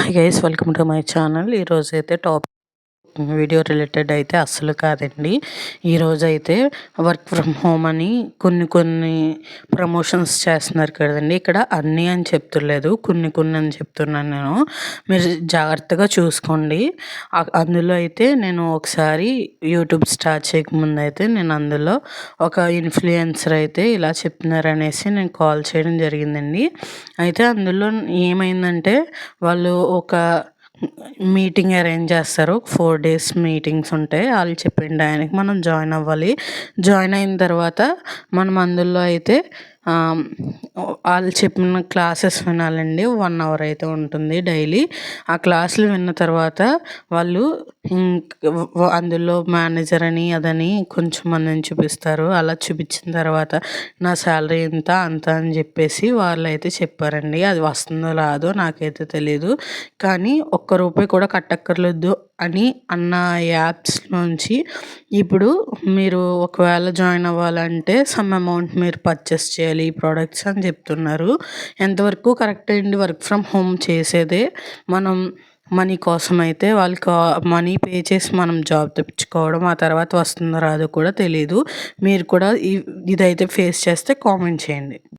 Hi guys, welcome to my channel. ఈరోజైతే topic video related అయితే అస్సలు కాదండి. ఈరోజైతే వర్క్ ఫ్రమ్ హోమ్ అని కొన్ని ప్రమోషన్స్ చేస్తున్నారు కదండి. ఇక్కడ అన్నీ అని చెప్తులేదు, కొన్ని అని చెప్తున్నాను నేను. మీరు జాగ్రత్తగా చూసుకోండి. అందులో అయితే నేను ఒకసారి యూట్యూబ్ స్టార్ట్ చేయకముందు అయితే నేను అందులో ఒక ఇన్ఫ్లుయెన్సర్ అయితే ఇలా చెప్తున్నారనేసి నేను కాల్ చేయడం జరిగిందండి. అయితే అందులో ఏమైందంటే వాళ్ళు ఒక మీటింగ్ అరేంజ్ చేస్తారు. 4 days మీటింగ్స్ ఉంటాయి. వాళ్ళు చెప్పిన టైంకి మనం జాయిన్ అవ్వాలి. జాయిన్ అయిన తర్వాత మనం అందులో అయితే వాళ్ళు చెప్పిన క్లాసెస్ వినాలండి. 1 hour అయితే ఉంటుంది డైలీ. ఆ క్లాసులు విన్న తర్వాత వాళ్ళు అందులో మేనేజర్ అని అదని కొంచెం మందిని చూపిస్తారు. అలా చూపించిన తర్వాత నా శాలరీ ఇంత అంత అని చెప్పేసి వాళ్ళు అయితే చెప్పారండి. అది వస్తుందో రాదో నాకైతే తెలీదు, కానీ ఒక్క రూపాయి కూడా కట్టక్కర్లేదు అని అన్న యాప్స్ నుంచి ఇప్పుడు మీరు ఒకవేళ జాయిన్ అవ్వాలంటే సమ్ అమౌంట్ మీరు పర్చేస్ చేయాలి ఈ ప్రోడక్ట్స్ అని చెప్తున్నారు. ఎంతవరకు కరెక్ట్ అండి? వర్క్ ఫ్రమ్ హోమ్ చేసేదే మనం మనీ కోసం అయితే వాళ్ళకి మనీ పే చేసి మనం జాబ్ తెప్పించుకోవడం, ఆ తర్వాత వస్తుందో రాదో కూడా తెలీదు. మీరు కూడా ఇదైతే ఫేస్ చేస్తే కామెంట్ చేయండి.